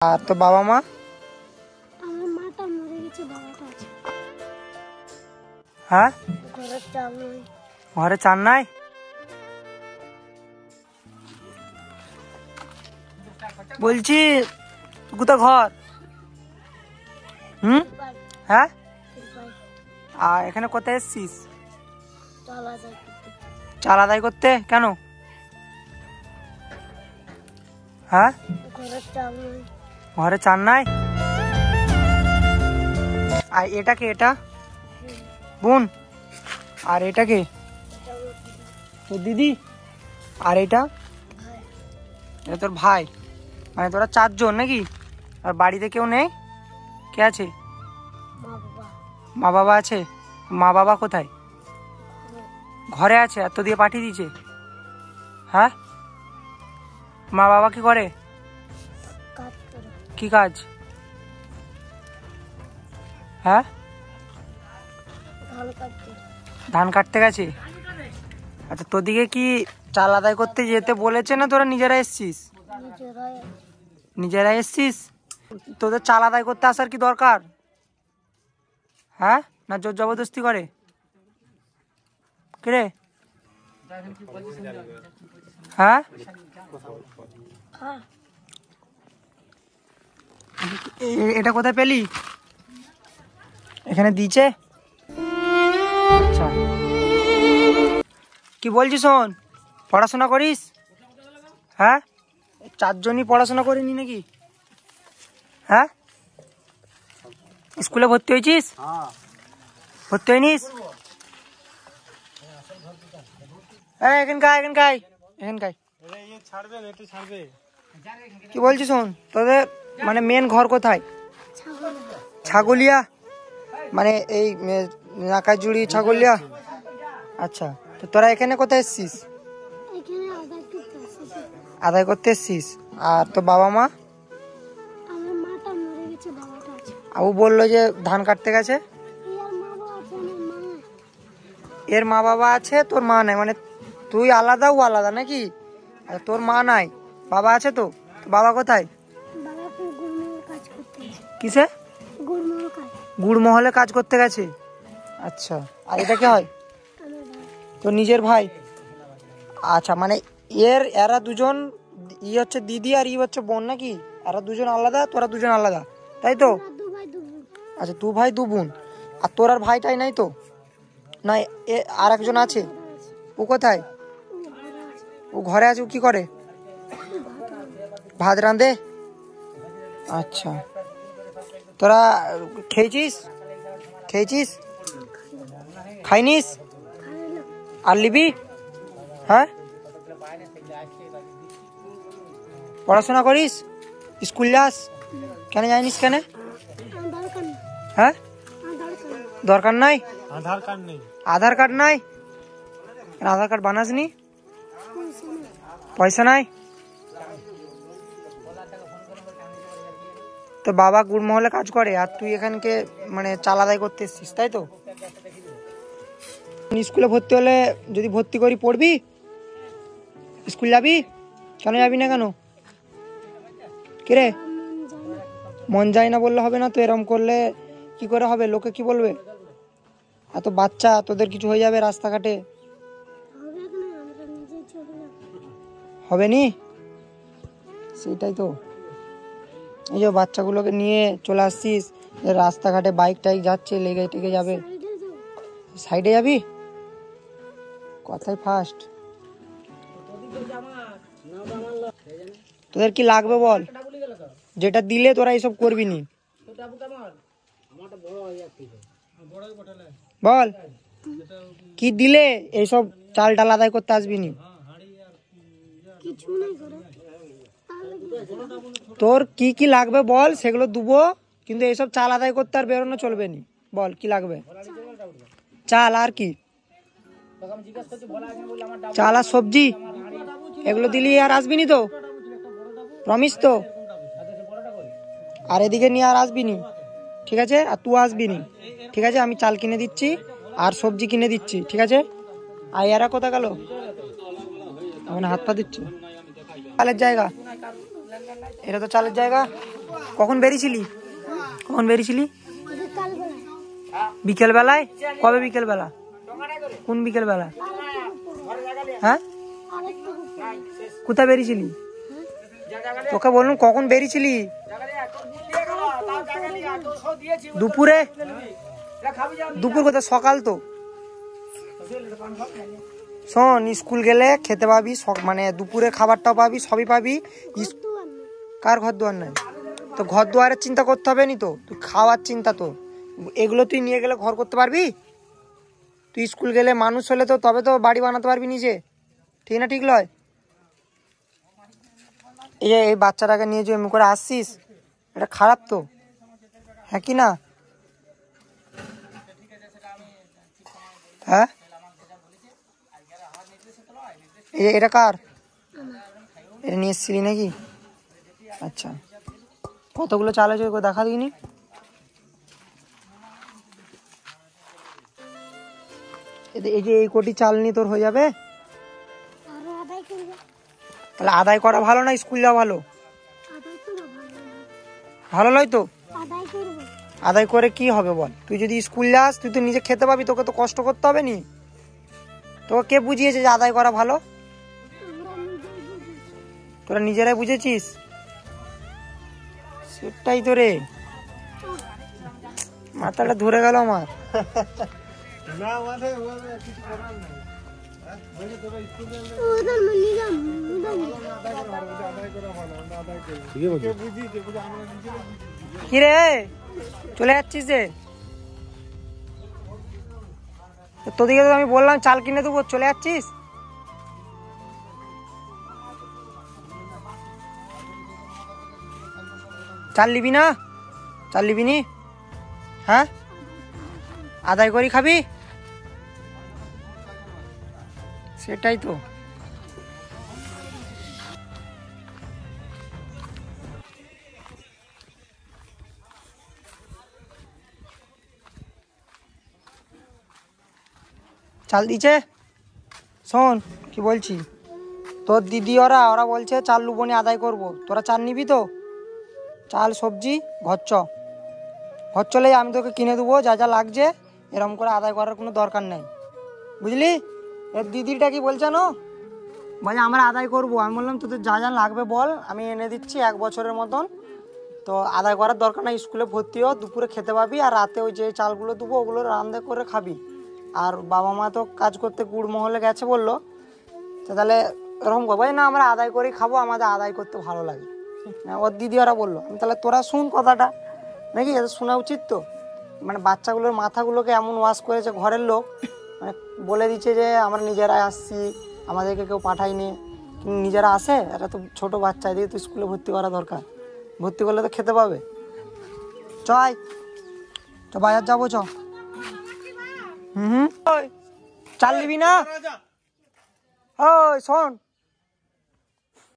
আর তো বাবা মা? আমার মাটা মরে গেছে, বাবাটা আছে। হ্যাঁ, ঘরে চাল নেই। ঘরে চাল নাই? বলছি কোথা ঘর? হ্যাঁ, আর এখানে কোথায় এসছিস? চাল আদায় করতে কেন? হ্যাঁ, ঘরে চাল নেই। ঘরে চাল নাই? আর এটা কে? এটা বোন। আর এটা কে? তোর দিদি। আর এটা? এটা তোর ভাই। মানে তোরা 4 জন নাকি? আর বাড়িতে কেউ নেই? কে আছে? মা বাবা আছে। মা বাবা কোথায়? ঘরে আছে। আর তো দিয়ে পাঠিয়ে দিয়েছে? হ্যাঁ, মা বাবা কি করে? কি কাজ? হ্যাঁ, ধান কাটতে গেছে। আচ্ছা, তোর দিকে কি চাল আদায় করতে যেতে বলেছে না তোরা নিজেরা এসছিস? নিজেরা এসছিস। তোদের চাল আদায় করতে আসার কি দরকার? হ্যাঁ, না জোর জবরদস্তি করে? কে রে? হ্যাঁ, এটা কোথায় পেলি? এখানে দিয়েছে? আচ্ছা, কি বলছিস? শোন, পড়াশোনা করিস? হ্যাঁ, 4 জনই পড়াশোনা করিনি নাকি? হ্যাঁ, স্কুলে ভর্তি হয়েছিস? ভর্তি হয়নিস? এখানকায় কি বলছিস? শোন, তোদের মানে মেন ঘর কোথায়? ছাগলিয়া? মানে এই নাকাজুড়ি ছাগলিয়া? আচ্ছা, তো তোরা এখানে কোথায় এসছিস? আদায় করতে এসছিস। আর তো বাবা মা? আমার মাটা মরে গেছে, বাবাটা আছে। আবু বললো যে ধান কাটতে গেছে। এর মা বাবা আছে, তোর মা নাই? মানে তুই আলাদা, ও আলাদা নাকি? আচ্ছা, তোর মা নাই, বাবা আছে। তো বাবা কোথায়? কিসে? গুড় মহলে কাজ করতে গেছে। আচ্ছা, আর এটা কে হয়? তোর নিজের ভাই? আচ্ছা, মানে এরা দুজন, ই হচ্ছে দিদি আর ই হচ্ছে বোন নাকি? এরা দুজন আলাদা, তোরা দুজন আলাদা, তাই তো? আচ্ছা, 2 ভাই 2 বোন। আর তোর আর ভাইটাই নাই তো? না, আর একজন আছে। ও কোথায়? ও ঘরে আছে। ও কি করে? ভাত রাঁধে। আচ্ছা, তোরা খেয়েছিস? খাইনিস? আর লিবি? হ্যাঁ, পড়াশোনা করিস? স্কুল যাস? কেন যাইনিস? কেন? হ্যাঁ, দরকার নাই? আধার কার্ড নাই? আধার কার্ড বানাসনি? পয়সা নাই? তো বাবা গুড় মহলে কাজ করে, আর তুই এখানকে মানে চাল আদায় করতে এসছিস, তাই তো? স্কুলে ভর্তি হলে, যদি ভর্তি করি, পড়বি? স্কুল যাবি? কেন যাবি না? কেন? কে রে? মন যায় না বললে হবে না তো। এরম করলে কি করে হবে? লোকে কি বলবে? এত বাচ্চা, তোদের কিছু হয়ে যাবে রাস্তাঘাটে। হবে নি? সেটাই তো। এই যে বাচ্চাগুলোকে নিয়ে চলে আসছিস, রাস্তাঘাটে বাইক টাইক যাচ্ছে, লেগে টেগে যাবে। সাইডে যাবি? কথাই ফার্স্ট। তোদের কি লাগবে বল? যেটা দিলে তোরা এইসব করবি নি। বল, কি দিলে এইসব চাল ডাল আদায় করতে আসবি নি? তোর কি কি লাগবে বল, সেগুলো দেবো। কিন্তু এইসব চাল আদায় করতে আর বেরোনো চলবে নি। বল, কি লাগবে? চাল আর কি? চাল আর সবজি, এগুলো দিলি আর আসবি নি তো? প্রমিস তো? আর এদিকে নিয়ে আর আসবি নি, ঠিক আছে? আর তুই আসবি নি, ঠিক আছে? আমি চাল কিনে দিচ্ছি আর সবজি কিনে দিচ্ছি, ঠিক আছে? আর এরা কোথা গেল? হাত পা দিচ্ছে। চালের জায়গা, এটা তো চালের জায়গা। কখন বেরিয়েছিলি? কখন বেরিয়েছিলি? বিকাল বেলায়। বিকেল বেলায়? কবে বিকেল বেলা? কোন বিকেল বেলা? হ্যাঁ, আরেকটু উপরে। কোথায় বেরিয়েছিলি? তোকে বলুন কখন বেরিয়েছিলি? দুপুরে? দুপুর কোথায়? সকাল তো। শোন, স্কুল গেলে খেতে পাবি, মানে দুপুরে খাবারটাও পাবি, সবই পাবি। কার ঘর দুয়ার নাই? তো ঘর দুয়ারের চিন্তা করতে হবে নি তো, তুই খাওয়ার চিন্তা তো। এগুলো তুই নিয়ে গেলে ঘর করতে পারবি? তুই স্কুল গেলে মানুষ হলে তো তবে তো বাড়ি বানাতে পারবি নিজে, ঠিক না? ঠিক লয়? এই যে এই বাচ্চাটাকে নিয়ে যে এমনি করে আসছিস, এটা খারাপ তো, হ্যাঁ কি না? হ্যাঁ, এটা কার? এটা নিয়ে এসছিলি নাকি? আচ্ছা, কতগুলো চাল আছে দেখা দিইনি। এই যে এই কোটি চাল নিয়ে তোর হয়ে যাবে? আরো আদায় করবো। তাহলে আদায় করা ভালো না স্কুল যাওয়া ভালো? আদায় করা ভালো না। ভালো নয় তো? আদায় করবো। আদায় করে কি হবে বল? তুই যদি স্কুল যাস তুই তো নিজে খেতে পাবি, তোকে তো কষ্ট করতে হবে নি। তোকে কে বুঝিয়েছে যে আদায় করা ভালো? আমরা নিজেই বুঝেছি। তোরা নিজেরাই বুঝেছিস? সেটাই তো রে, মাথাটা ধরে গেল আমার। কিরে চলে যাচ্ছিস যে? তোদিকে তো আমি বললাম চাল কিনে দেবো, চলে যাচ্ছিস? চাল নিবি না? চাল নিবি নি? হ্যাঁ, আদায় করি খাবি? সেটাই তো। চাল দিছে? শোন কি বলছি, তোর দিদি ওরা বলছে চাল লুবনি আদায় করব, তোরা চাল নিবি তো? চাল সবজি ঘর চলে আমি তোকে কিনে দেবো যা যা লাগছে, এরকম করে আদায় করার কোনো দরকার নেই, বুঝলি? এর দিদিটা কি বলছে না, বলে আমরা আদায় করব। আমি বললাম তোদের যা যা লাগবে বল, আমি এনে দিচ্ছি 1 বছরের মতন। তো আদায় করার দরকার নাই, স্কুলে ভর্তি হ, দুপুরে খেতে পাবি, আর রাতে ওই যে চালগুলো দেবো ওগুলো রান্না করে খাবি। আর বাবা মা তো কাজ করতে গুড়মহলে গেছে বললো, তো তাহলে এরকম করবো না, আমরা আদায় করেই খাবো, আমাদের আদায় করতে ভালো লাগে। ওর দিদি ওরা বললো, আমি তাহলে তোরা শুন কথাটা নাকি, এটা শোনা উচিত তো। মানে বাচ্চাগুলোর মাথাগুলোকে এমন ওয়াশ করেছে ঘরের লোক, মানে বলে দিচ্ছে যে আমরা নিজেরাই আসছি, আমাদেরকে কেউ পাঠায়নি। কিন্তু নিজেরা আসে, এটা তো ছোটো বাচ্চা, এদিকে তো স্কুলে ভর্তি করা দরকার, ভর্তি করলে তো খেতে পাবে। চয় চ বাজার যাবো চ। চাল নিবি না? ওই শোন,